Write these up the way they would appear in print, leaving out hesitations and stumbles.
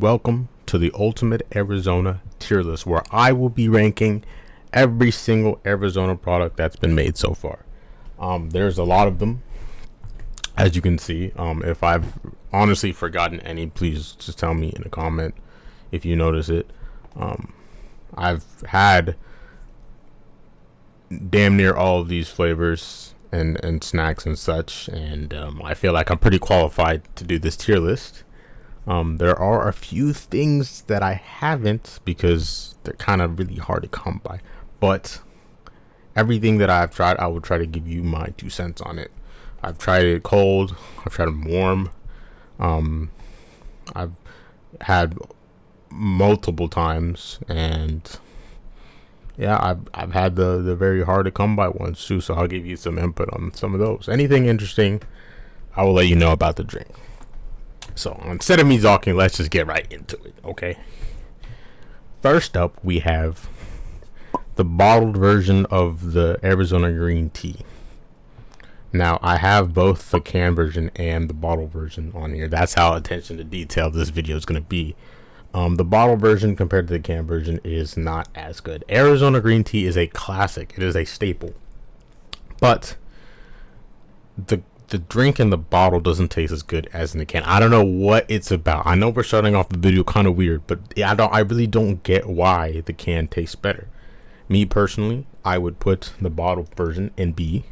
Welcome to the Ultimate Arizona tier list, where I will be ranking every single Arizona product that's been made so far. There's a lot of them, as you can see. If I've honestly forgotten any, please just tell me in a comment if you notice it. I've had damn near all of these flavors and snacks and such, and I feel like I'm pretty qualified to do this tier list. There are a few things that I haven't because they're kind of really hard to come by, but everything that I've tried, I will try to give you my 2 cents on it. I've tried it cold, I've tried them warm. I've had multiple times, and yeah, I've had the very hard to come by ones too, so I'll give you some input on some of those. Anything interesting, I will let you know about the drink. So instead of me talking, let's just get right into it, okay? First up, we have the bottled version of the Arizona green tea. Now, I have both the can version and the bottle version on here. That's how attention to detail this video is going to be. The bottle version compared to the can version is not as good. Arizona green tea is a classic. It is a staple. But the drink in the bottle doesn't taste as good as in the can. I don't know what it's about. I know we're starting off the video kind of weird, but I really don't get why the can tastes better. Me personally, I would put the bottle version in B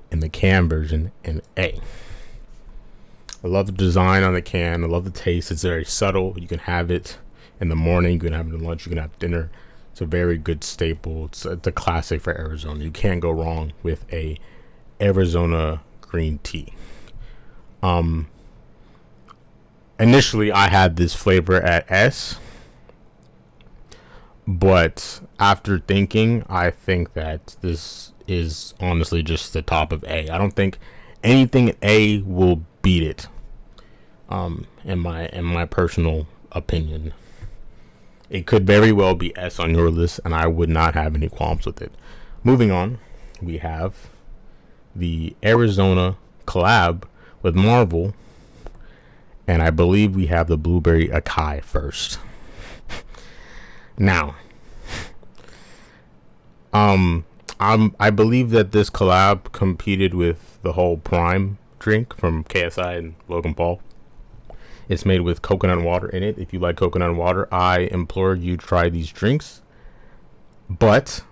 and the can version in A. I love the design on the can. I love the taste. It's very subtle. You can have it in the morning. You can have it at lunch. You can have dinner. It's a very good staple. It's a classic for Arizona. You can't go wrong with a Arizona green tea. Initially I had this flavor at S, but after thinking, I think that this is honestly just the top of A. I don't think anything in A will beat it. In my personal opinion, it could very well be S on your list, and I would not have any qualms with it. Moving on, we have the Arizona collab with Marvel, and I believe we have the blueberry acai first. Now, I believe that this collab competed with the whole Prime drink from KSI and Logan Paul. It's made with coconut water in it. If you like coconut water, I implore you to try these drinks, but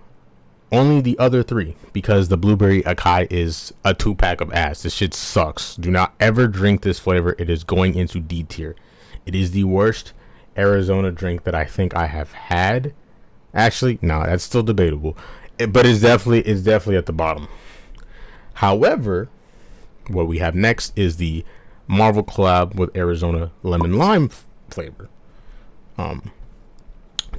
only the other three, because the blueberry acai is a 2-pack of ass. This shit sucks. Do not ever drink this flavor. It is going into D tier. It is the worst Arizona drink that I think I have had. Actually, no, that's still debatable. But it's definitely at the bottom. However, what we have next is the Marvel collab with Arizona lemon lime flavor.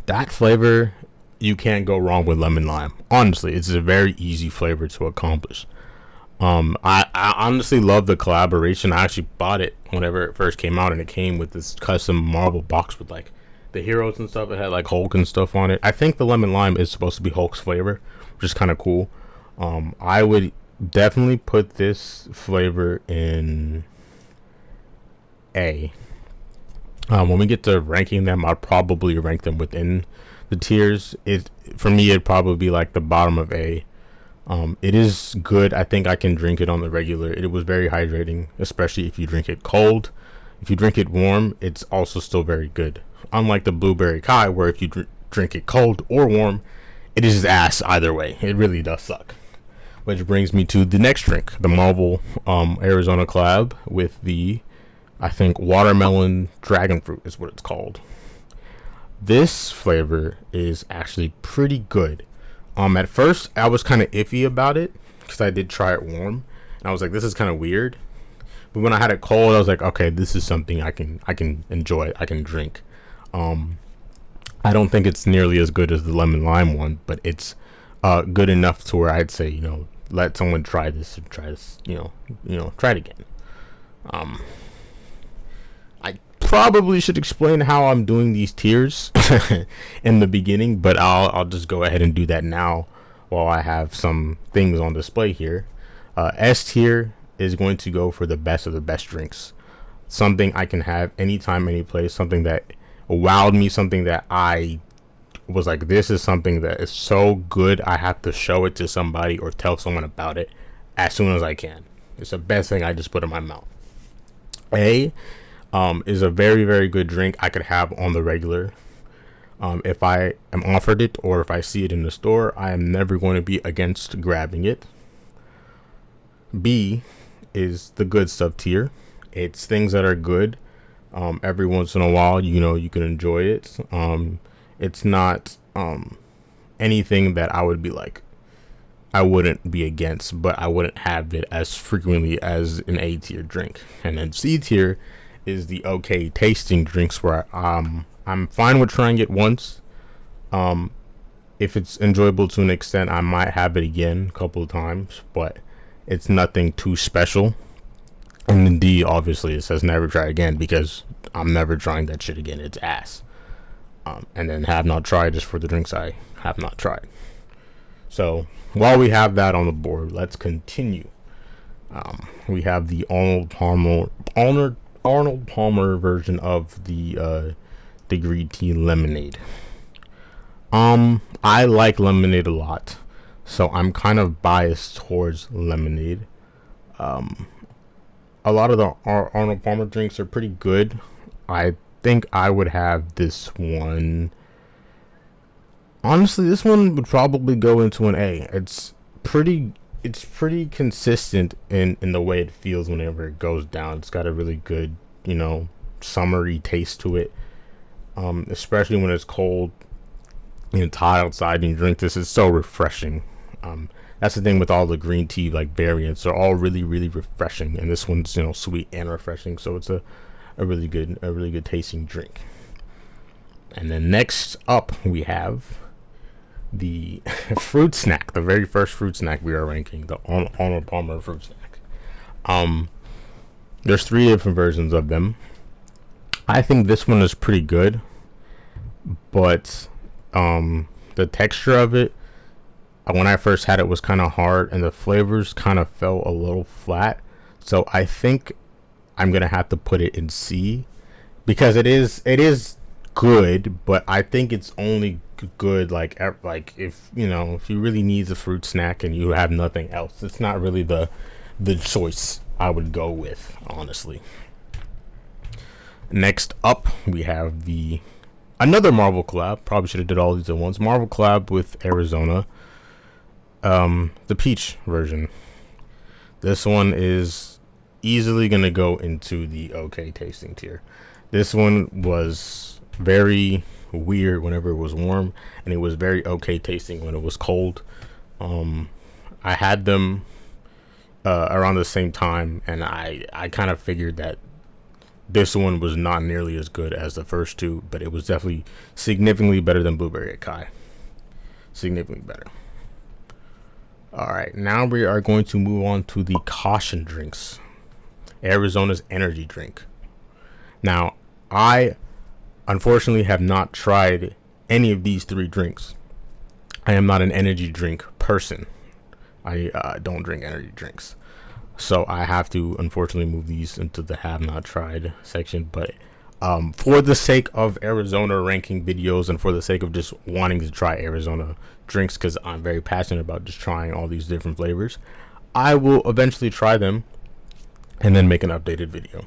That flavor, you can't go wrong with lemon lime. Honestly, it's a very easy flavor to accomplish. I honestly love the collaboration. I actually bought it whenever it first came out, and it came with this custom Marvel box with like the heroes and stuff. It had like Hulk and stuff on it. I think the lemon lime is supposed to be Hulk's flavor, which is kind of cool. I would definitely put this flavor in A. When we get to ranking them, I'll probably rank them within the tiers. For me, it'd probably be like the bottom of A. It is good. I think I can drink it on the regular. It was very hydrating, especially if you drink it cold. If you drink it warm, it's also still very good. Unlike the blueberry acai, where if you drink it cold or warm, it is ass either way. It really does suck. Which brings me to the next drink, the Marvel Arizona collab with the, I think, watermelon dragon fruit is what it's called. This flavor is actually pretty good. At first I was kind of iffy about it because I did try it warm, and I was like, this is kind of weird. But when I had it cold, I was like, okay, this is something I can enjoy, I can drink. I don't think it's nearly as good as the lemon lime one, but it's good enough to where I'd say, let someone try this, try it again. I probably should explain how I'm doing these tiers in the beginning, but I'll just go ahead and do that now while I have some things on display here. S tier is going to go for the best of the best drinks. Something I can have anytime, any place. Something that wowed me, something that I was like, this is something that is so good, I have to show it to somebody or tell someone about it as soon as I can. It's the best thing I just put in my mouth. A is a very, very good drink I could have on the regular. If I am offered it or if I see it in the store, I am never going to be against grabbing it. B is the good stuff tier. It's things that are good. Every once in a while, you can enjoy it. It's not anything that I would be like, I wouldn't be against, but I wouldn't have it as frequently as an A tier drink. And then C tier is the okay tasting drinks, where I'm fine with trying it once. If it's enjoyable to an extent, I might have it again a couple of times, but it's nothing too special. And then D, obviously, it says never try again, because I'm never trying that shit again. It's ass. And then have not tried is for the drinks I have not tried. So while we have that on the board, let's continue. We have the Arnold Palmer version of the green tea lemonade. I like lemonade a lot, so I'm kind of biased towards lemonade. A lot of the Arnold Palmer drinks are pretty good. I think I would have this one. Honestly, this one would probably go into an A. It's pretty consistent in the way it feels whenever it goes down. It's got a really good, summery taste to it. Especially when it's cold and it's hot outside and you drink this, it's so refreshing. That's the thing with all the green tea like variants. They're all really, really refreshing, and this one's sweet and refreshing. So it's a really good tasting drink. And then next up we have the fruit snack, the very first fruit snack we are ranking, the Arnold Palmer fruit snack. There's 3 different versions of them. I think this one is pretty good, but the texture of it, when I first had it, was kind of hard, and the flavors kind of fell a little flat. So I think I'm gonna have to put it in C, because it is good, but I think it's only good like if you really need a fruit snack and you have nothing else. It's not really the choice I would go with, honestly. Next up, we have another Marvel collab. Probably should have did all these at once. Marvel collab with Arizona. The peach version. This one is easily gonna go into the okay tasting tier. This one was very weird whenever it was warm, and it was very okay tasting when it was cold. I had them around the same time, and I kind of figured that this one was not nearly as good as the first two, but it was definitely significantly better than Blueberry Acai. Significantly better. Alright, now we are going to move on to the caution drinks. Arizona's energy drink. Now, I unfortunately have not tried any of these 3 drinks. I am not an energy drink person. I don't drink energy drinks. So I have to unfortunately move these into the have not tried section. But for the sake of Arizona ranking videos, and for the sake of just wanting to try Arizona drinks, because I'm very passionate about just trying all these different flavors, I will eventually try them and then make an updated video.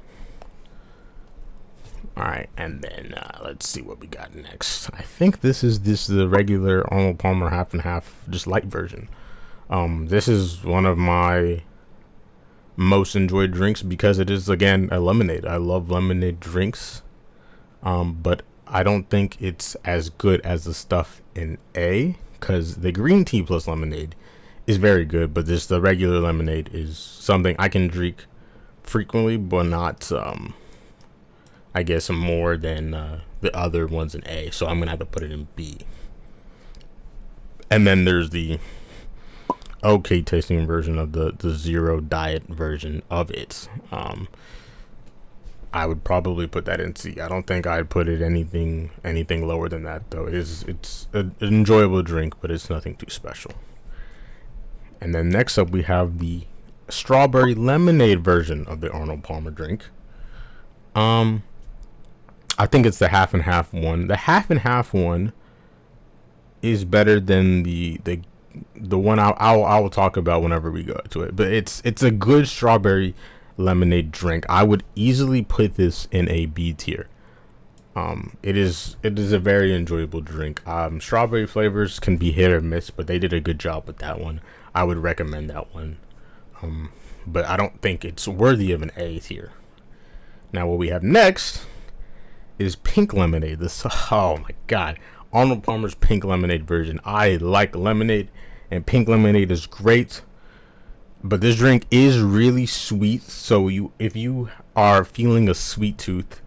Alright, and then let's see what we got next. I think this is the regular Arnold Palmer half and half, just light version. This is one of my most enjoyed drinks because it is, again, a lemonade. I love lemonade drinks, but I don't think it's as good as the stuff in A, because the green tea plus lemonade is very good, but the regular lemonade is something I can drink frequently, but not I guess more than the other ones in A. So I'm gonna have to put it in B. And then there's the okay tasting version of the zero diet version of it. I would probably put that in C. I don't think I'd put it anything lower than that, though. It's an enjoyable drink, but it's nothing too special. And then next up we have the strawberry lemonade version of the Arnold Palmer drink. I think it's the half and half one. The half and half one is better than the one I will talk about whenever we go to it. But it's a good strawberry lemonade drink. I would easily put this in a B tier. It is a very enjoyable drink. Strawberry flavors can be hit or miss, but they did a good job with that one. I would recommend that one. But I don't think it's worthy of an A tier. Now what we have next is pink lemonade. This, oh my god, Arnold Palmer's pink lemonade version. I like lemonade, and pink lemonade is great. But this drink is really sweet, so if you are feeling a sweet tooth,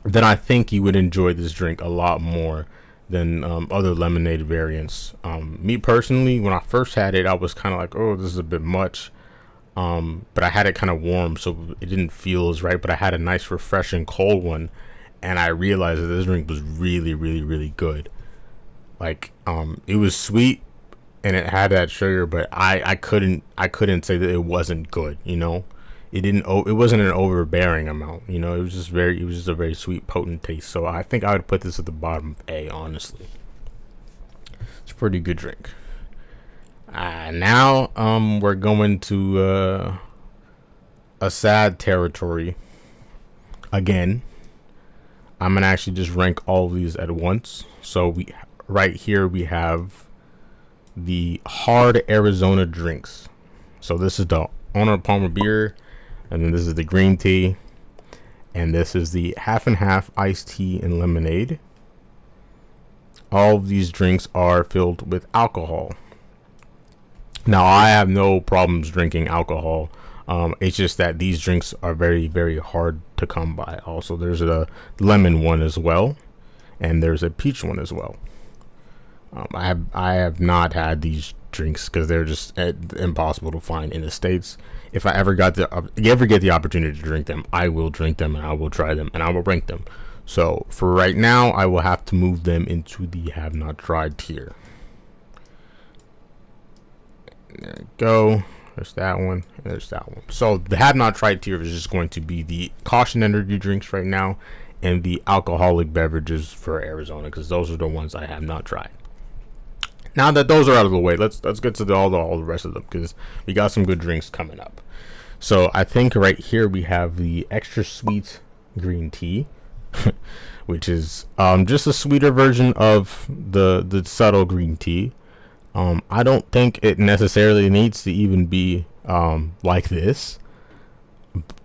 then I think you would enjoy this drink a lot more than other lemonade variants. Me personally, when I first had it, I was kind of like, oh, this is a bit much. But I had it kind of warm, so it didn't feel as right. But I had a nice, refreshing cold one, and I realized that this drink was really, really, really good. Like, it was sweet, and it had that sugar, but I couldn't say that it wasn't good. You know, it wasn't an overbearing amount. You know, it was just a very sweet, potent taste. So I think I would put this at the bottom of A. Honestly, it's a pretty good drink. Now we're going to a sad territory again. I'm gonna actually just rank all of these at once. So right here we have the hard Arizona drinks. So this is the Arnold Palmer beer, and then this is the green tea, and this is the half and half iced tea and lemonade. All of these drinks are filled with alcohol. Now, I have no problems drinking alcohol. It's just that these drinks are very, very hard to come by. Also, there's a lemon one as well, and there's a peach one as well. I have not had these drinks because they're just impossible to find in the States. If I ever get the opportunity to drink them, I will drink them, and I will try them, and I will rank them. So for right now, I will have to move them into the have not tried tier. There we go. There's that one. And there's that one. So the have not tried tier is just going to be the caution energy drinks right now, and the alcoholic beverages for Arizona, because those are the ones I have not tried. Now that those are out of the way, let's get to all the rest of them, because we got some good drinks coming up. So I think right here we have the extra sweet green tea, which is just a sweeter version of the subtle green tea. I don't think it necessarily needs to even be like this.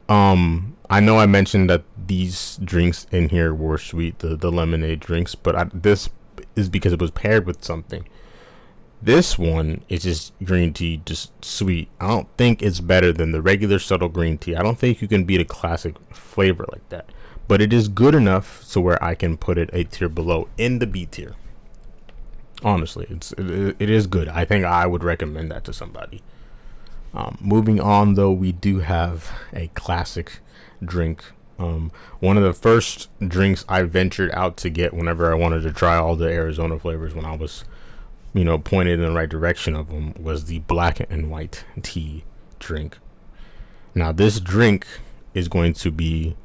I know I mentioned that these drinks in here were sweet, the lemonade drinks, but this is because it was paired with something. This one is just green tea, just sweet. I don't think it's better than the regular subtle green tea. I don't think you can beat a classic flavor like that, but it is good enough so where I can put it a tier below in the B tier. Honestly, it is good. I think I would recommend that to somebody. Moving on, though, we do have a classic drink. One of the first drinks I ventured out to get whenever I wanted to try all the Arizona flavors, when I was, pointed in the right direction of them, was the black and white tea drink. Now, this drink is going to be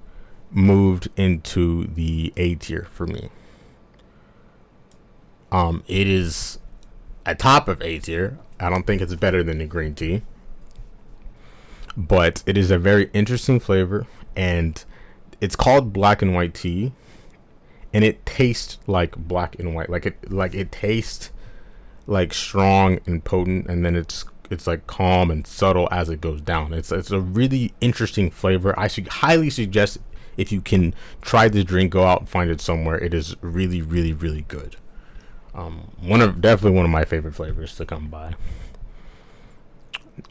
moved into the A tier for me. It is at top of A tier. I don't think it's better than the green tea, but it is a very interesting flavor, and it's called black and white tea, and it tastes like black and white. Like it tastes like strong and potent, and then it's like calm and subtle as it goes down. It's a really interesting flavor. I should highly suggest, if you can try this drink, go out and find it somewhere. It is really, really, really good. Definitely one of my favorite flavors to come by.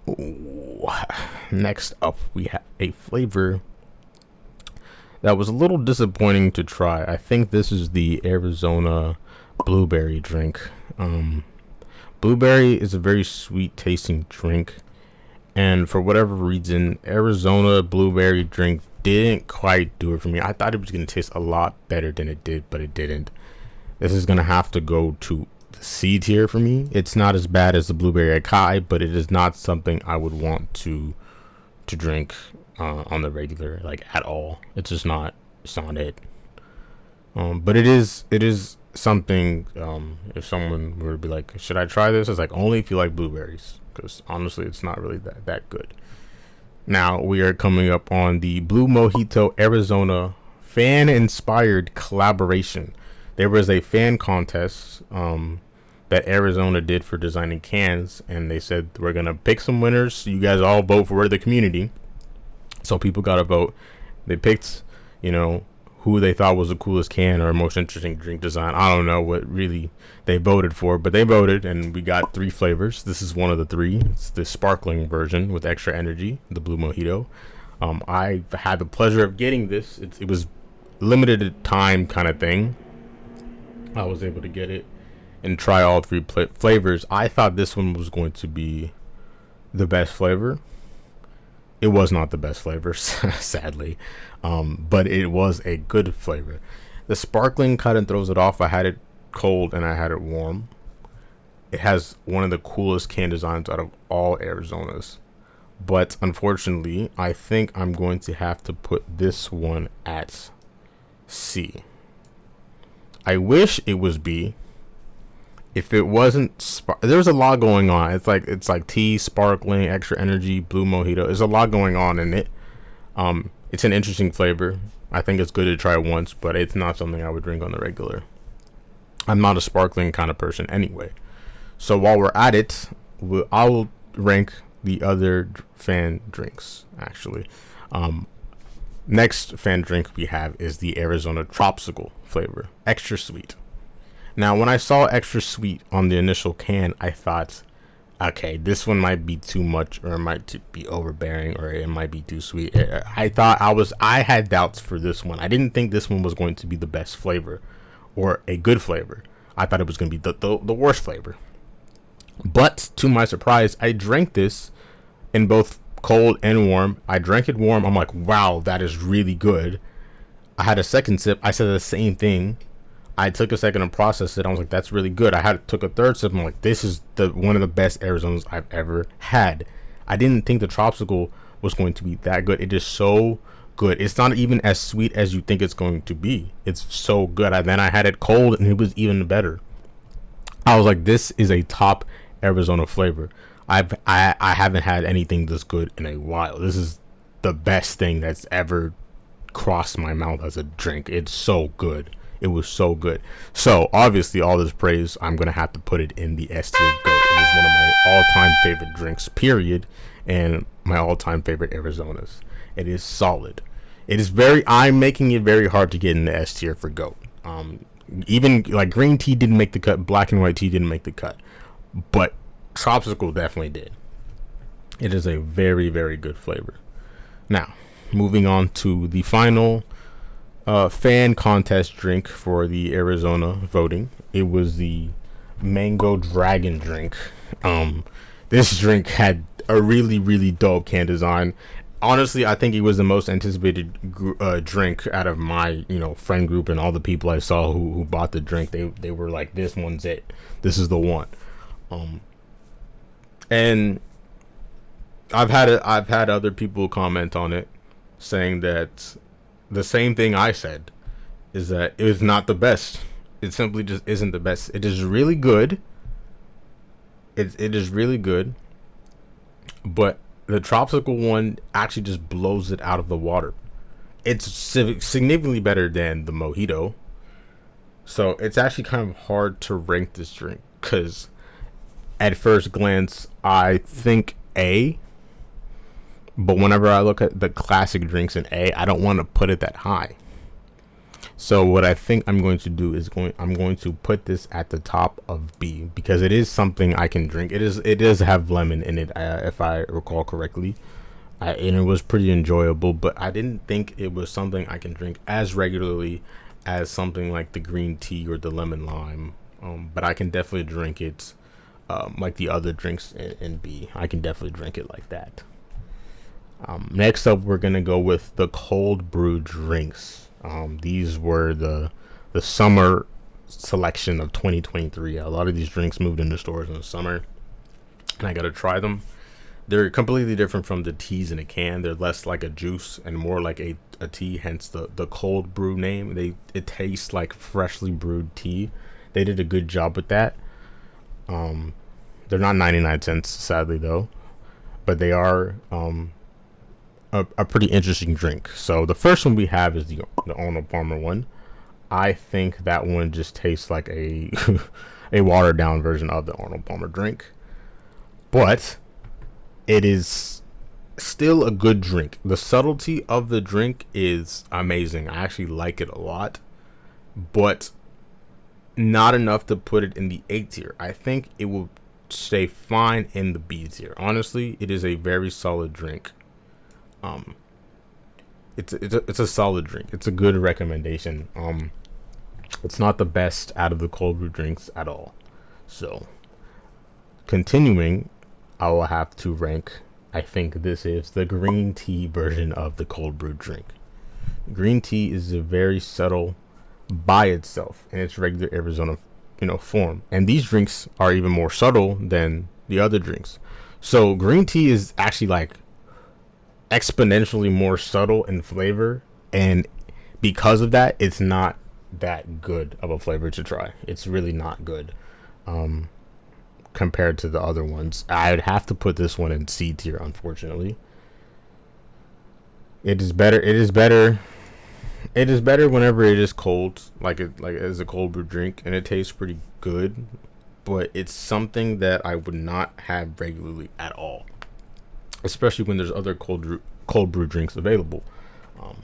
Ooh. Next up, we have a flavor that was a little disappointing to try. I think this is the Arizona blueberry drink. Blueberry is a very sweet tasting drink, and for whatever reason, Arizona blueberry drink didn't quite do it for me. I thought it was going to taste a lot better than it did, but it didn't. This is going to have to go to the C tier for me. It's not as bad as the blueberry acai, but it is not something I would want to drink on the regular, like, at all. It's just not It's not it. But it is something. If someone were to be like, should I try this? It's like only if you like blueberries, because honestly, it's not really that good. Now we are coming up on the Blue Mojito Arizona fan inspired collaboration. There was a fan contest that Arizona did for designing cans, and they said we're gonna pick some winners. You guys all vote for the community, so people got to vote. They picked, you know, who they thought was the coolest can or most interesting drink design. I don't know what really they voted for, but they voted, and we got 3 flavors. This is one of the 3. It's the sparkling version with extra energy, the Blue Mojito. I had the pleasure of getting this. It was limited time kind of thing. I was able to get it and try all 3 flavors. I thought this one was going to be the best flavor. It was not the best flavor, sadly, but it was a good flavor. The sparkling kind of throws it off. I had it cold and I had it warm. It has one of the coolest can designs out of all Arizonas, but unfortunately, I think I'm going to have to put this one at C. I wish it was B. If it wasn't, there's a lot going on. It's like tea, sparkling, extra energy, Blue Mojito. There's a lot going on in it. It's an interesting flavor. I think it's good to try once, but it's not something I would drink on the regular. I'm not a sparkling kind of person anyway. So while we're at it, I'll rank the other fan drinks actually. Next fan drink we have is the Arizona Tropsicle flavor, extra sweet. Now, when I saw extra sweet on the initial can, I thought, okay, this one might be too much, or it might be overbearing, or it might be too sweet. I had doubts for this one. I didn't think this one was going to be the best flavor or a good flavor. I thought it was going to be the worst flavor. But to my surprise, I drank this in both cold and warm. I drank it warm. I'm like, wow, that is really good. I had a second sip. I said the same thing. I took a second to process it. I was like, that's really good. Took a third sip. I'm like, this is one of the best Arizonas I've ever had. I didn't think the Tropsicle was going to be that good. It is so good. It's not even as sweet as you think it's going to be. It's so good. Then I had it cold and it was even better. I was like, this is a top Arizona flavor. I haven't had anything this good in a while. This is the best thing that's ever crossed my mouth as a drink. It's so good. It was so good. So obviously, all this praise, I'm gonna have to put it in the S tier GOAT. It is one of my all-time favorite drinks, period, and my all-time favorite Arizonas. It is solid. I'm making it very hard to get in the S tier for GOAT. Even like green tea didn't make the cut, black and white tea didn't make the cut, but Tropsicle definitely did. It is a very, very good flavor. Now, moving on to the final fan contest drink for the Arizona voting. It was the Mango Dragon drink. This drink had a really, really dope can design. Honestly, I think it was the most anticipated drink out of my friend group and all the people I saw who bought the drink. They were like, this one's it. This is the one. And I've had other people comment on it, saying that the same thing I said, is that it is not the best. It simply just isn't the best. It is really good. It is really good, but the Tropsicle one actually just blows it out of the water. It's significantly better than the Mojito, so it's actually kind of hard to rank this drink, because at first glance I think A, but whenever I look at the classic drinks in A, I don't want to put it that high. So what I think I'm going to do is I'm going to put this at the top of B, because it is something I can drink. It does have lemon in it, if I recall correctly, and it was pretty enjoyable. But I didn't think it was something I can drink as regularly as something like the green tea or the lemon lime. But I can definitely drink it like the other drinks in B. I can definitely drink it like that. Next up, we're gonna go with the cold brew drinks. These were the summer selection of 2023. A lot of these drinks moved into stores in the summer, and I got to try them. They're completely different from the teas in a can. They're less like a juice and more like a a tea, hence the cold brew name. It tastes like freshly brewed tea. They did a good job with that. Um, they're not 99 cents, sadly though, but they are a pretty interesting drink. So the first one we have is the Arnold Palmer one. I think that one just tastes like a a watered down version of the Arnold Palmer drink, but it is still a good drink. The subtlety of the drink is amazing. I actually like it a lot, but not enough to put it in the A tier. I think it will stay fine in the B tier. Honestly, it is a very solid drink. Um, it's a solid drink. It's a good recommendation. It's not the best out of the cold brew drinks at all. So, continuing, I will have to rank. I think this is the green tea version of the cold brew drink. Green tea is a very subtle by itself in its regular Arizona, form, and these drinks are even more subtle than the other drinks. So green tea is actually like exponentially more subtle in flavor, and because of that, it's not that good of a flavor to try. It's really not good. Um, Compared to the other ones, I'd have to put this one in C tier. Unfortunately, it is better. It is better. It is better whenever it is cold, like as a cold brew drink, and it tastes pretty good. But it's something that I would not have regularly at all, especially when there's other cold brew drinks available. Um,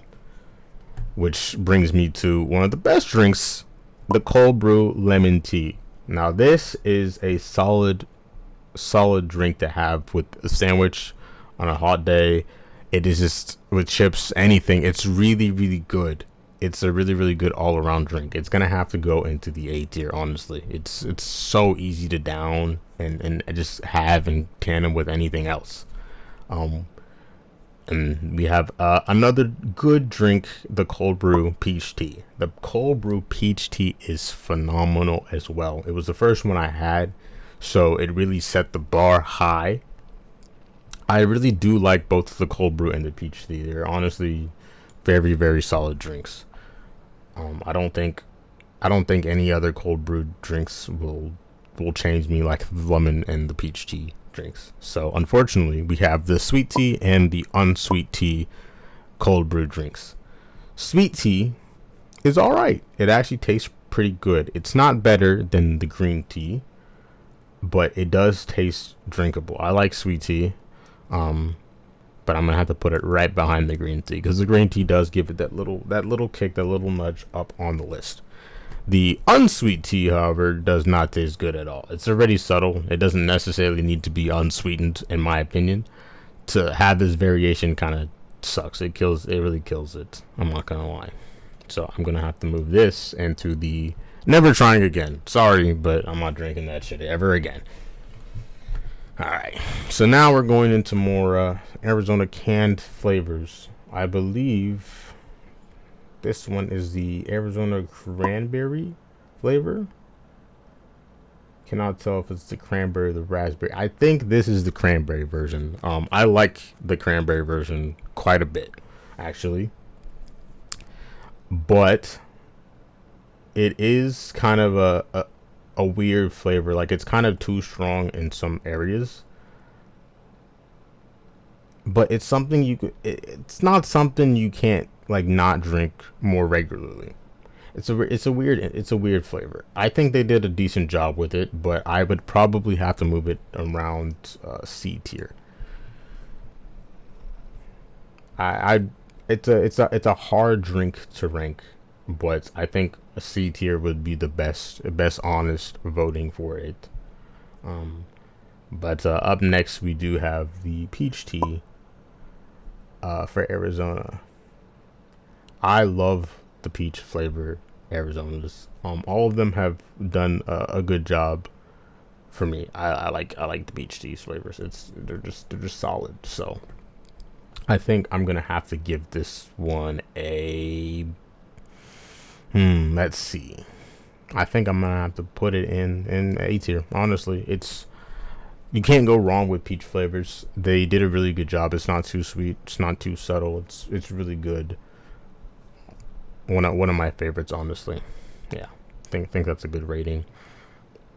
which brings me to one of the best drinks, the cold brew lemon tea. Now this is a solid drink to have with a sandwich on a hot day. It is just with chips, anything. It's really, really good. It's a really, really good all around drink. It's gonna have to go into the A tier, honestly. It's so easy to down and just have in tandem with anything else. Um, and we have another good drink, the cold brew peach tea. The cold brew peach tea is phenomenal as well. It was the first one I had, so it really set the bar high. I really do like both the cold brew and the peach tea. They're honestly very, very solid drinks. I don't think any other cold brew drinks will change me like the lemon and the peach tea drinks. So unfortunately, we have the sweet tea and the unsweet tea cold brew drinks. Sweet tea is all right. It actually tastes pretty good. It's not better than the green tea, but it does taste drinkable. I like sweet tea, but I'm gonna have to put it right behind the green tea because the green tea does give it that little kick, that little nudge up on the list. The unsweet tea, however, does not taste good at all. It's already subtle. It doesn't necessarily need to be unsweetened, in my opinion. To have this variation kind of sucks. It really kills it. I'm not gonna lie. So I'm gonna have to move this into the never trying again. Sorry, but I'm not drinking that shit ever again. Alright. So now we're going into more Arizona canned flavors. I believe this one is the Arizona cranberry flavor. Cannot tell if it's the cranberry or the raspberry. I think this is the cranberry version. I like the cranberry version quite a bit, actually. But it is kind of a weird flavor. Like, it's kind of too strong in some areas. But it's something it's not something you can't like not drink more regularly. It's a weird flavor. I think they did a decent job with it, but I would probably have to move it around C tier. I it's a hard drink to rank, but I think a C tier would be the best honest voting for it. Um, but up next we do have the peach tea for Arizona. I love the peach flavor Arizonas. All of them have done a good job for me. I like the peach tea flavors. They're just solid. So I think I'm gonna have to give this one a let's see. I think I'm gonna have to put it in A tier. Honestly, you can't go wrong with peach flavors. They did a really good job. It's not too sweet. It's not too subtle. It's really good. one of my favorites, honestly. Yeah, think that's a good rating.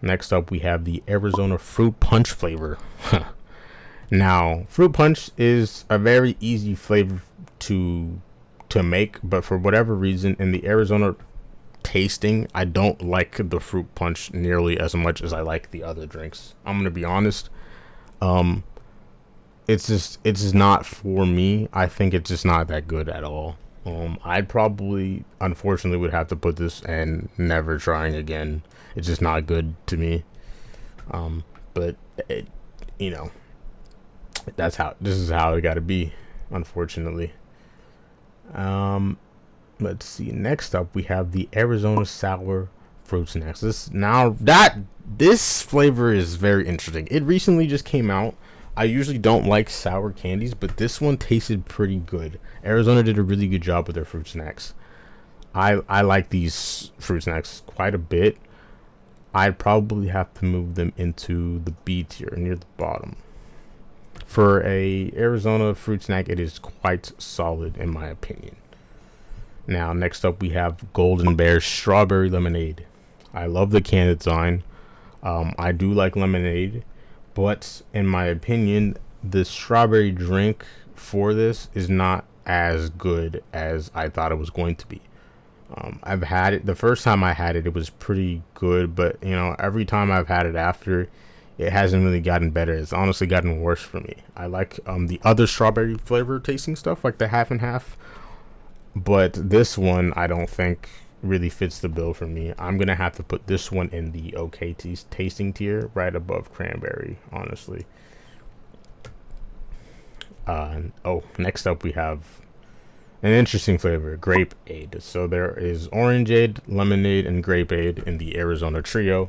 Next up, we have the Arizona Fruit Punch flavor. Now, fruit punch is a very easy flavor to make, but for whatever reason, in the Arizona tasting, I don't like the fruit punch nearly as much as I like the other drinks. I'm gonna be honest. Um, it's just not for me. I think it's just not that good at all. I'd probably, unfortunately, would have to put this and never trying again. It's just not good to me. But it, you know, this is how it got to be, unfortunately. Um, let's see. Next up, we have the Arizona Sour Fruit Snacks. This flavor is very interesting. It recently just came out. I usually don't like sour candies, but this one tasted pretty good. Arizona did a really good job with their fruit snacks. I like these fruit snacks quite a bit. I'd probably have to move them into the B tier near the bottom. For a Arizona fruit snack, it is quite solid in my opinion. Now, next up we have Golden Bear Strawberry Lemonade. I love the can design. I do like lemonade, but in my opinion, the strawberry drink for this is not as good as I thought it was going to be. I've had it the first time I had it, it was pretty good, but every time I've had it after, it hasn't really gotten better. It's honestly gotten worse for me. I like the other strawberry flavor tasting stuff, like the half and half, but this one I don't think really fits the bill for me. I'm gonna have to put this one in the okay tasting tier, right above cranberry, honestly. Next up we have an interesting flavor, Grapeade. So there is Orangeade, Lemonade, and Grapeade in the Arizona trio.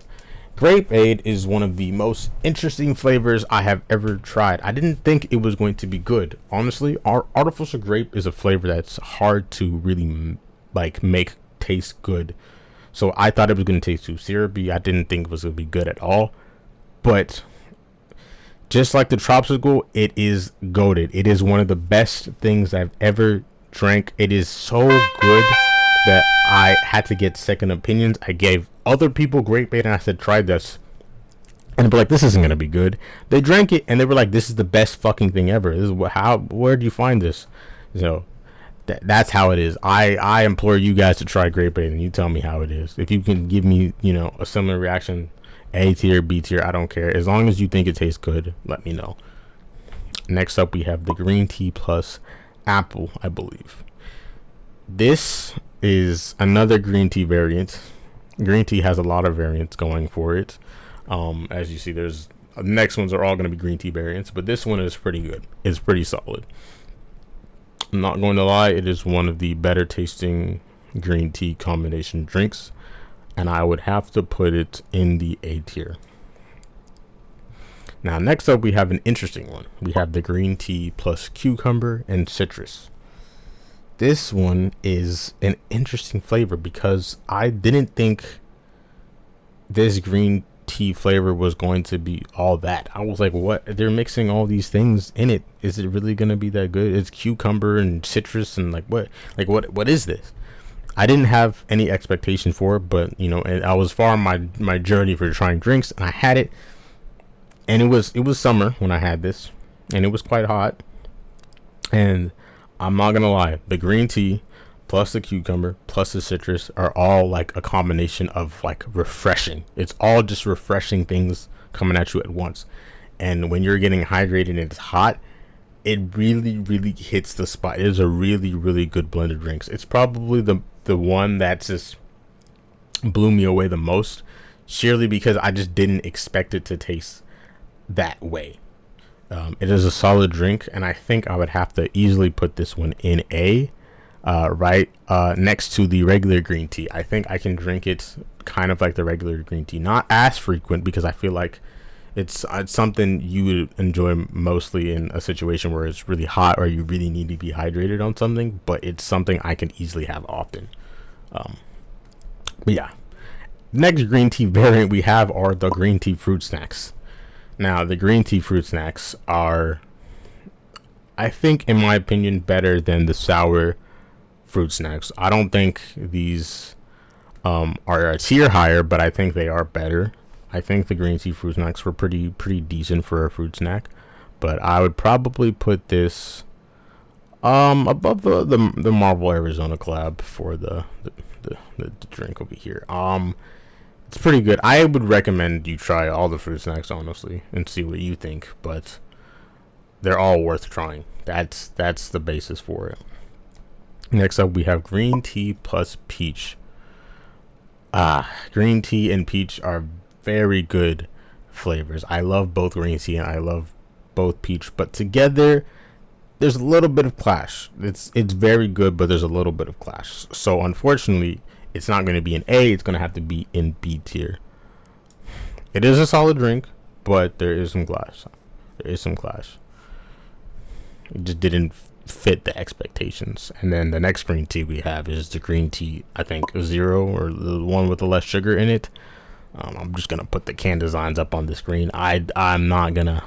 Grapeade is one of the most interesting flavors I have ever tried. I didn't think it was going to be good. Honestly, our artificial grape is a flavor that's hard to really make taste good. So I thought it was going to taste too syrupy. I didn't think it was going to be good at all. But just like the Tropsical, it is goated. It is one of the best things I've ever drank. It is so good that I had to get second opinions. I gave other people Grapeade and I said, try this. And they'd be like, this isn't going to be good. They drank it and they were like, this is the best fucking thing ever. This is where do you find this? So that's how it is. I implore you guys to try Grapeade and you tell me how it is. If you can give me, a similar reaction, A tier, B tier, I don't care. As long as you think it tastes good, let me know. Next up, we have the green tea plus apple, I believe. This is another green tea variant. Green tea has a lot of variants going for it. As you see, there's the next ones are all going to be green tea variants, but this one is pretty good. It's pretty solid. I'm not going to lie, it is one of the better tasting green tea combination drinks, and I would have to put it in the A tier. Now, next up, we have an interesting one. We have the green tea plus cucumber and citrus. This one is an interesting flavor because I didn't think this green tea flavor was going to be all that. I was like, what? They're mixing all these things in it. Is it really going to be that good? It's cucumber and citrus and what is this? I didn't have any expectation for it, but I was far on my journey for trying drinks, and I had it. And it was summer when I had this, and it was quite hot. And I'm not gonna lie, the green tea plus the cucumber plus the citrus are all like a combination of like refreshing. It's all just refreshing things coming at you at once. And when you're getting hydrated and it's hot, it really, really hits the spot. It is a really, really good blend of drinks. It's probably the one that just blew me away the most, surely because I just didn't expect it to taste that way. It is a solid drink, and I think I would have to easily put this one in A, right next to the regular green tea. I think I can drink it kind of like the regular green tea, not as frequent, because I feel like it's something you would enjoy mostly in a situation where it's really hot or you really need to be hydrated on something, but it's something I can easily have often. But yeah, next green tea variant we have are the green tea fruit snacks. Now, the green tea fruit snacks are, I think, in my opinion, better than the sour fruit snacks. I don't think these are a tier higher, but I think they are better. I think the green tea fruit snacks were pretty decent for a fruit snack, but I would probably put this above the Marvel Arizona collab for the drink over here. It's pretty good. I would recommend you try all the fruit snacks, honestly, and see what you think, but they're all worth trying. That's the basis for it. Next up, we have green tea plus peach. Green tea and peach are very good flavors. I love both green tea and I love both peach, but together there's a little bit of clash. It's very good, but there's a little bit of clash. So unfortunately, it's not going to be in A. It's going to have to be in B tier. It is a solid drink, but there is some clash. It just didn't fit the expectations. And then the next green tea we have is the green tea, I think, zero, or the one with the less sugar in it. I'm just gonna put the can designs up on the screen. I'm not gonna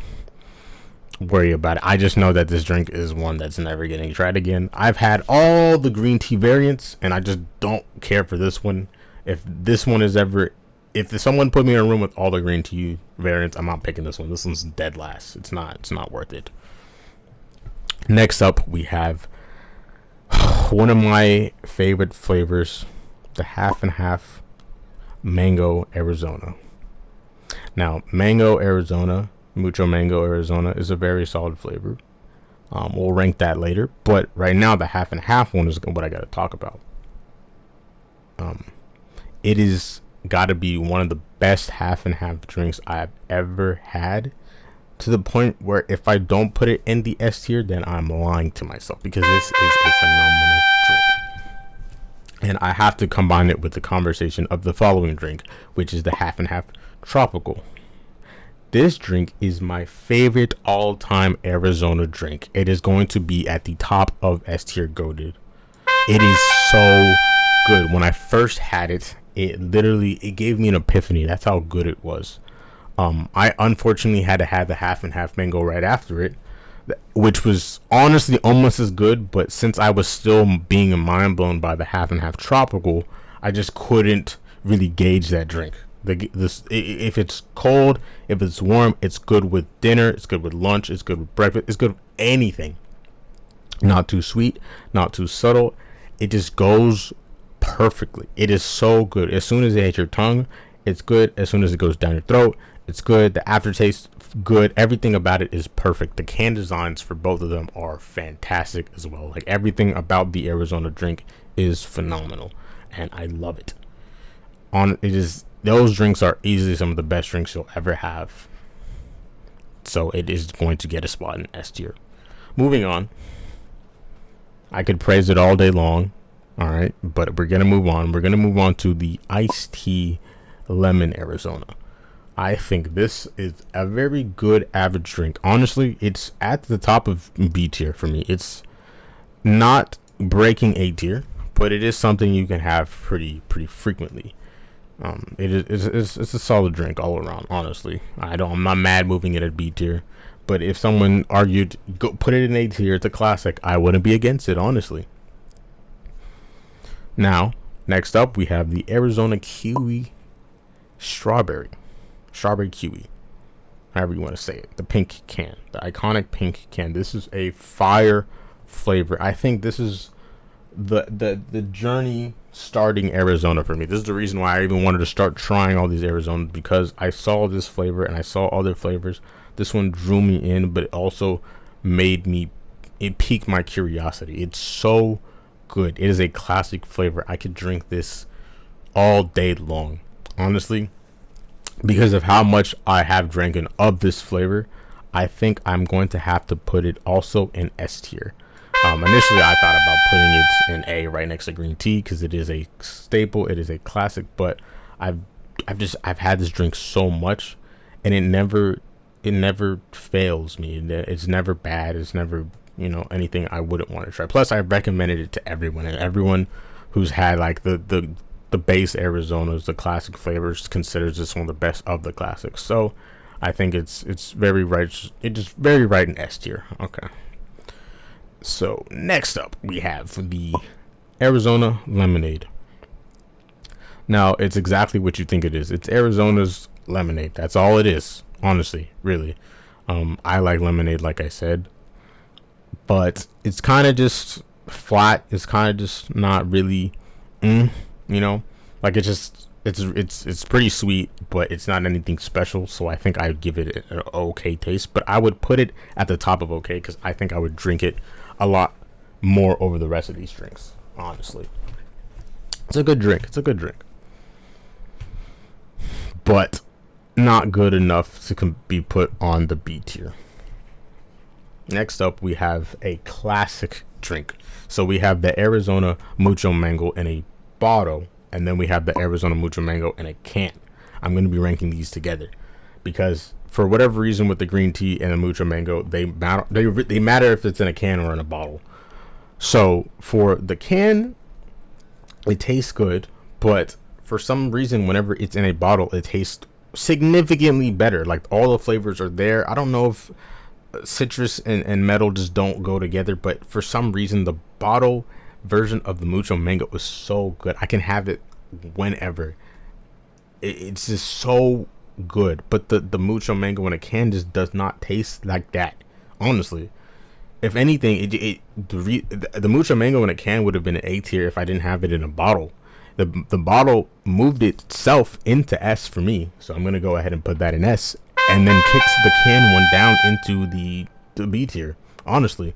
worry about it. I just know that this drink is one that's never getting tried again. I've had all the green tea variants, and I just don't care for this one. If someone put me in a room with all the green tea variants, I'm not picking this one. This one's dead last. It's not worth it. Next up, we have one of my favorite flavors, the half and half mango Arizona. Now, mango Arizona, mucho mango Arizona, is a very solid flavor. We'll rank that later, but right now the half and half one is what I got to talk about. It is got to be one of the best half and half drinks I've ever had, to the point where if I don't put it in the S tier, then I'm lying to myself, because this is a phenomenal drink. And I have to combine it with the conversation of the following drink, which is the half and half tropical. This drink is my favorite all-time Arizona drink. It is going to be at the top of S tier goated. It is so good. When I first had it, it gave me an epiphany. That's how good it was. I unfortunately had to have the half and half mango right after it, which was honestly almost as good, but since I was still being mind blown by the half and half tropical, I just couldn't really gauge that drink. If it's cold, if it's warm, it's good with dinner, it's good with lunch, it's good with breakfast, it's good with anything. Not too sweet, not too subtle. It just goes perfectly. It is so good. As soon as it hits your tongue, it's good. As soon as it goes down your throat, it's good. The aftertaste, good. Everything about it is perfect. The can designs for both of them are fantastic as well. Like, everything about the Arizona drink is phenomenal, and I love it. Those drinks are easily some of the best drinks you'll ever have. So it is going to get a spot in S tier. Moving on. I could praise it all day long. All right, but we're gonna move on. We're gonna move on to the iced tea lemon Arizona. I think this is a very good average drink. Honestly, it's at the top of B tier for me. It's not breaking A tier, but it is something you can have pretty frequently. It's a solid drink all around. Honestly, I'm not mad moving it at B tier, but if someone argued go put it in A tier, it's a classic, I wouldn't be against it, honestly. Now, next up, we have the Arizona Kiwi Strawberry Kiwi, however you want to say it. The pink can, the iconic pink can. This is a fire flavor. I think this is the journey starting Arizona for me. This is the reason why I even wanted to start trying all these Arizonas, because I saw this flavor and I saw other flavors. This one drew me in, but it also it piqued my curiosity. It's so good. It is a classic flavor. I could drink this all day long, honestly, because of how much I have drinking of this flavor. I think I'm going to have to put it also in S tier. Initially, I thought about putting it in A, right next to green tea, because it is a staple, it is a classic. But I've had this drink so much, and it never fails me. It's never bad. It's never anything I wouldn't want to try. Plus, I recommended it to everyone, and everyone who's had like the base Arizonas, the classic flavors, considers this one of the best of the classics. So I think it's very right. It's just very right in S tier. Okay. So next up, we have the Arizona lemonade. Now, it's exactly what you think it is. It's Arizona's lemonade. That's all it is, honestly, really. I like lemonade, like I said, but it's kind of just flat. It's kind of just not really, you know, like it's pretty sweet, but it's not anything special. So I think I'd give it an okay taste, but I would put it at the top of okay because I think I would drink it a lot more over the rest of these drinks. Honestly, it's a good drink. It's a good drink, but not good enough to be put on the B tier. Next up, we have a classic drink. So we have the Arizona Mucho Mango in a bottle, and then we have the Arizona Mucho Mango in a can. I'm going to be ranking these together because for whatever reason with the green tea and the Mucho Mango, they matter if it's in a can or in a bottle. So for the can, it tastes good, but for some reason, whenever it's in a bottle, it tastes significantly better. Like all the flavors are there. I don't know if citrus and metal just don't go together, but for some reason the bottle version of the Mucho Mango is so good. I can have it whenever. It's just so good, but the Mucho Mango in a can just does not taste like that, honestly. If anything, the Mucho Mango in a can would have been an A tier if I didn't have it in a bottle. The bottle moved itself into S for me, so I'm gonna go ahead and put that in S, and then kicks the can one down into the B tier. Honestly,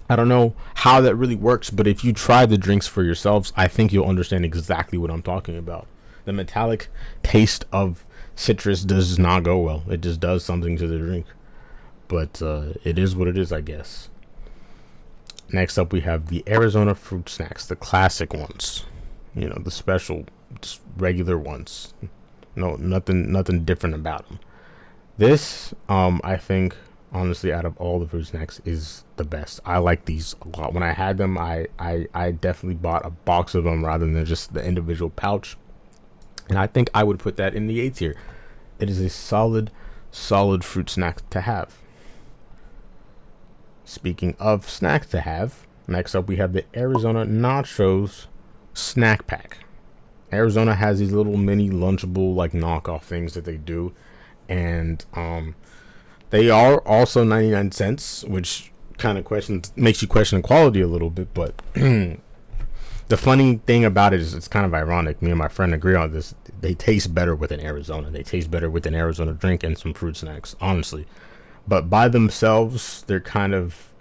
I don't know how that really works, but if you try the drinks for yourselves, I think you'll understand exactly what I'm talking about. The metallic taste of citrus does not go well. It just does something to the drink, but it is what it is, I guess. Next up, we have the Arizona fruit snacks, the classic ones. You know, the special, just regular ones. No, nothing different about them. This, I think, honestly, out of all the fruit snacks, is the best. I like these a lot. When I had them, I definitely bought a box of them rather than just the individual pouch. And I think I would put that in the A tier. It is a solid fruit snack to have. Speaking of snacks to have, next up we have the Arizona Nachos snack pack. Arizona has these little mini lunchable like knockoff things that they do, and they are also 99 cents, which kind of makes you question the quality a little bit. But the funny thing about it is it's kind of ironic. Me and my friend agree on this. They taste better with an Arizona. They taste better with an Arizona drink and some fruit snacks, honestly. But by themselves, they're kind of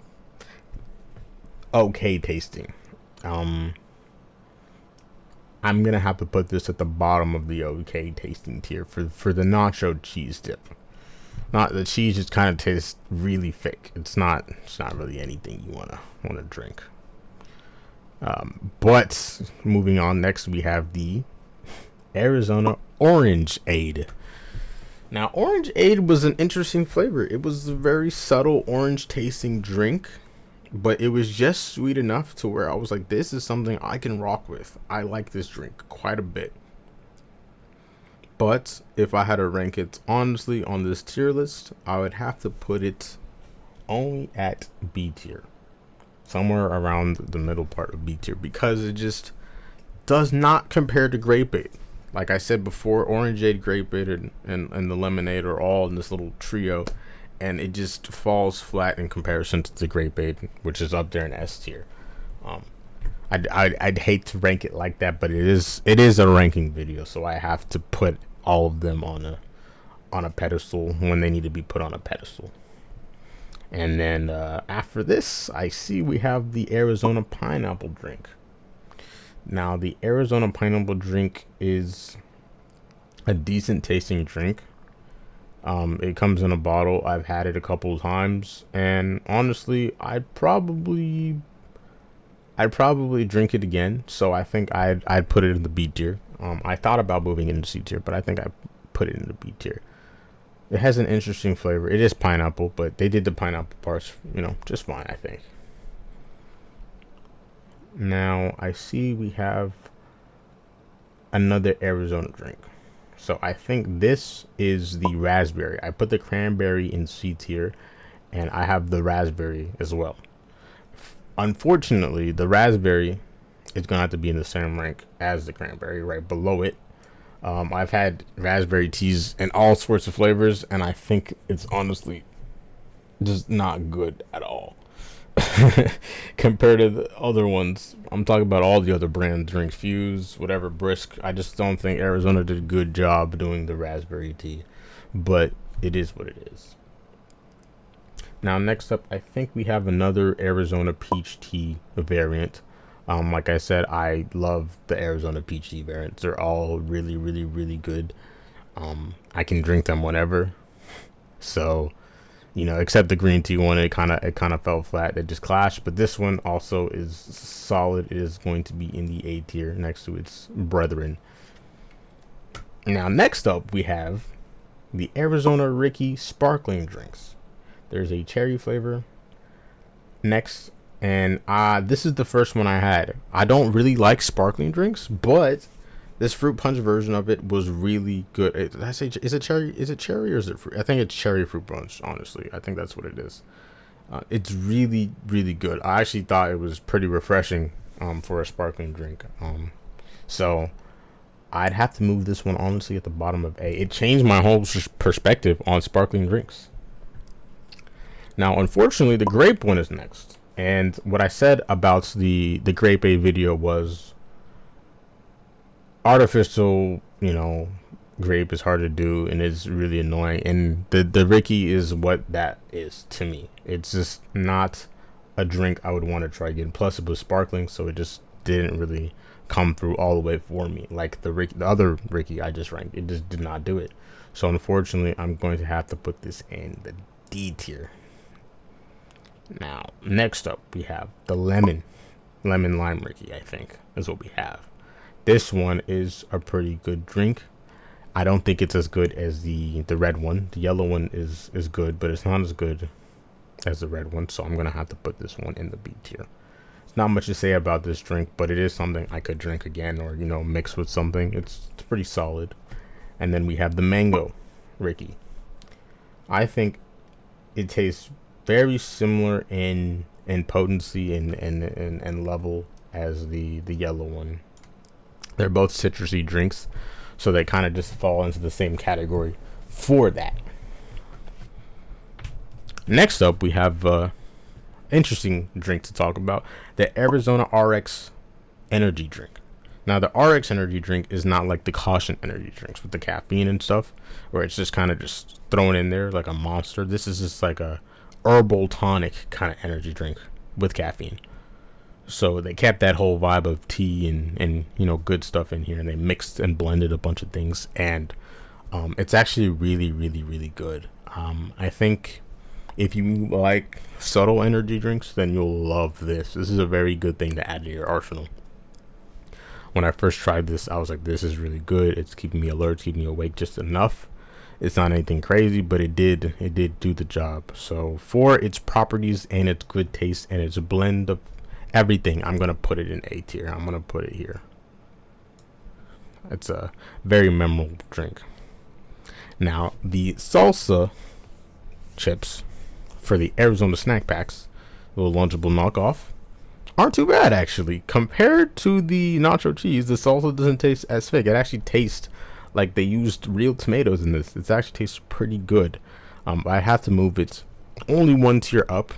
okay tasting. I'm gonna have to put this at the bottom of the okay tasting tier for the nacho cheese dip. Not the cheese just kind of tastes really fake. It's not really anything you wanna drink. But moving on, next we have the Arizona Orangeade. Now, Orangeade was an interesting flavor. It was a very subtle orange tasting drink, but it was just sweet enough to where I was like, this is something I can rock with. I like this drink quite a bit. But if I had to rank it honestly on this tier list, I would have to put it only at B tier. Somewhere around the middle part of B tier, because it just does not compare to Grapeade. Like I said before, Orangeade, Grapeade, and the Lemonade are all in this little trio, and it just falls flat in comparison to the Grapeade, which is up there in S tier. I'd hate to rank it like that, but it is a ranking video, so I have to put all of them on a pedestal when they need to be put on a pedestal. And then after this, I see we have the Arizona pineapple drink. Now, the Arizona pineapple drink is a decent tasting drink. It comes in a bottle. I've had it a couple of times, and honestly, I'd probably drink it again. So I think I'd put it in the B tier. I thought about moving it into C tier, but I think I put it in the B tier. It has an interesting flavor. It is pineapple, but they did the pineapple parts, just fine, I think. Now, I see we have another Arizona drink. So I think this is the raspberry. I put the cranberry in C tier, and I have the raspberry as well. Unfortunately, the raspberry it's gonna have to be in the same rank as the cranberry, right below it. I've had raspberry teas in all sorts of flavors, and I think it's honestly just not good at all compared to the other ones. I'm talking about all the other brand drinks, Fuse, whatever, Brisk. I just don't think Arizona did a good job doing the raspberry tea, but it is what it is. Now, next up, I think we have another Arizona peach tea variant. Like I said, I love the Arizona peach tea variants. They're all really, really, really good. I can drink them whenever. So, except the green tea one, it kind of fell flat. It just clashed. But this one also is solid. It is going to be in the A tier next to its brethren. Now, next up, we have the Arizona Ricky sparkling drinks. There's a cherry flavor next, and this is the first one I had. I don't really like sparkling drinks, but this fruit punch version of it was really good. Did I say, is it cherry? Is it cherry or is it fruit? I think it's cherry fruit punch, honestly. I think that's what it is. It's really, really good. I actually thought it was pretty refreshing for a sparkling drink. So I'd have to move this one, honestly, at the bottom of A. It changed my whole perspective on sparkling drinks. Now, unfortunately, the grape one is next. And what I said about the grape A video was artificial, grape is hard to do and it's really annoying. And the Ricky is what that is to me. It's just not a drink I would want to try again. Plus, it was sparkling, so it just didn't really come through all the way for me. Like the other Ricky I just ranked, it just did not do it. So, unfortunately, I'm going to have to put this in the D tier. Now, next up, we have the lemon lime Ricky, I think, is what we have. This one is a pretty good drink. I don't think it's as good as the red one. The yellow one is good, but it's not as good as the red one, so I'm going to have to put this one in the B tier. It's not much to say about this drink, but it is something I could drink again or, mix with something. It's pretty solid. And then we have the mango Ricky. I think it tastes very similar in potency and level as the yellow one. They're both citrusy drinks, so they kind of just fall into the same category for that. Next up, we have interesting drink to talk about, the Arizona RX energy drink. Now, the RX energy drink is not like the Caution energy drinks with the caffeine and stuff, where it's just kind of just thrown in there like a monster. This is just like a herbal tonic kind of energy drink with caffeine. So they kept that whole vibe of tea and good stuff in here, and they mixed and blended a bunch of things, and it's actually really, really, really good. I think if you like subtle energy drinks, then you'll love this. This is a very good thing to add to your arsenal. When I first tried this, I was like, this is really good. It's keeping me alert, keeping me awake just enough. It's not anything crazy, but it did do the job. So for its properties and its good taste and its blend of everything, I'm gonna put it in A tier. I'm gonna put it here. It's a very memorable drink. Now, the salsa chips for the Arizona snack packs, little Lunchable knockoff, aren't too bad actually. Compared to the nacho cheese, the salsa doesn't taste as thick. It actually tastes like they used real tomatoes in this. It actually tastes pretty good. I have to move it only one tier up,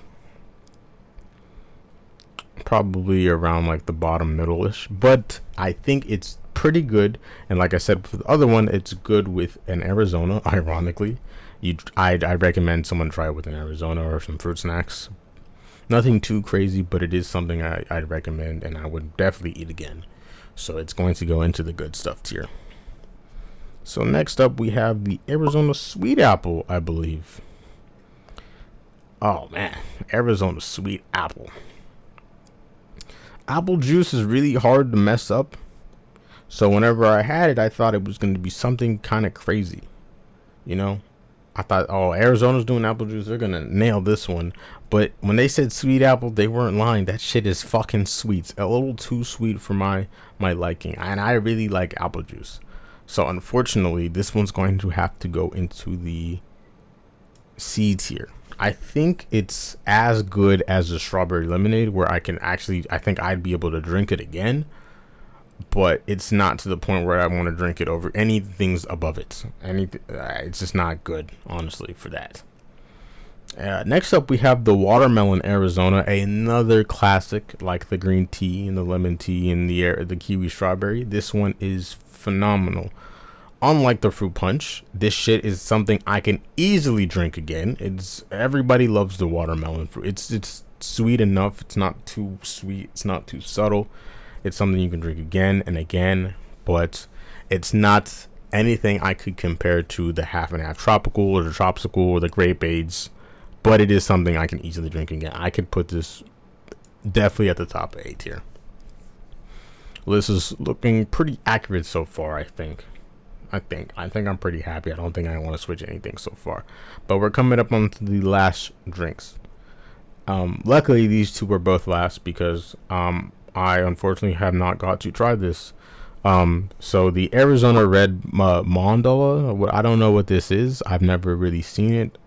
probably around like the bottom middle-ish, but I think it's pretty good. And like I said for the other one, it's good with an Arizona. Ironically, I'd recommend someone try it with an Arizona or some fruit snacks. Nothing too crazy, but it is something I'd recommend, and I would definitely eat again. So it's going to go into the good stuff tier. So next up, we have the Arizona Sweet Apple, I believe. Oh man, Arizona Sweet Apple. Apple juice is really hard to mess up. So whenever I had it, I thought it was going to be something kind of crazy. I thought, oh, Arizona's doing apple juice, they're going to nail this one. But when they said sweet apple, they weren't lying. That shit is fucking sweet. A little too sweet for my liking. And I really like apple juice. So unfortunately, this one's going to have to go into the C tier. I think it's as good as the strawberry lemonade, where I think I'd be able to drink it again, but it's not to the point where I want to drink it over anything's above it. It's just not good, honestly, for that. Next up, we have the watermelon Arizona, another classic like the green tea and the lemon tea and the kiwi strawberry. This one is phenomenal. Unlike the fruit punch, this shit is something I can easily drink again. It's everybody loves the watermelon fruit. It's sweet enough. It's not too sweet. It's not too subtle. It's something you can drink again and again, but it's not anything I could compare to the half and half tropical or the tropsical or the grape aids. But it is something I can easily drink again. I could put this definitely at the top of A tier. This is looking pretty accurate so far, I think. I think I'm pretty happy. I don't think I want to switch anything so far. But we're coming up on the last drinks. Luckily, these two were both last because I unfortunately have not got to try this. So the Arizona Red Mandala, I don't know what this is. I've never really seen it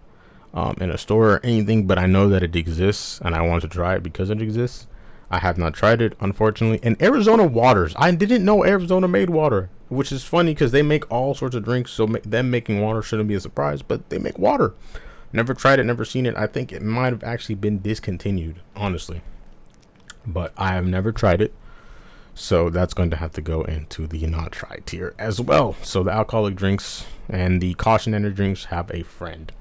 in a store or anything, but I know that it exists and I want to try it because it exists. I have not tried it, unfortunately. And Arizona waters. I didn't know Arizona made water, which is funny because they make all sorts of drinks, so them making water shouldn't be a surprise, but they make water. Never tried it, never seen it. I think it might have actually been discontinued, honestly. But I have never tried it, so that's going to have to go into the not tried tier as well. So the alcoholic drinks and the cautionary drinks have a friend.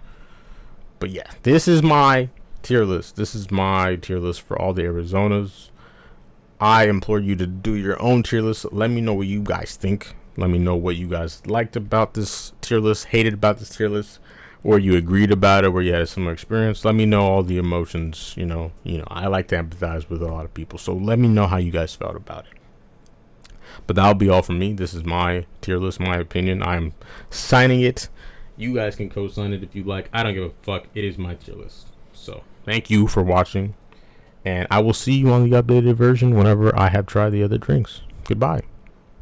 But yeah, this is my tier list. This is my tier list for all the Arizonas. I implore you to do your own tier list. Let me know what you guys think. Let me know what you guys liked about this tier list, hated about this tier list, or you agreed about it, where you had a similar experience. Let me know all the emotions. You know, I like to empathize with a lot of people, so let me know how you guys felt about it. But that'll be all from me. This is my tier list, my opinion. I'm signing it. You guys can co-sign it if you like. I don't give a fuck. It is my tier list. So thank you for watching, and I will see you on the updated version whenever I have tried the other drinks. Goodbye.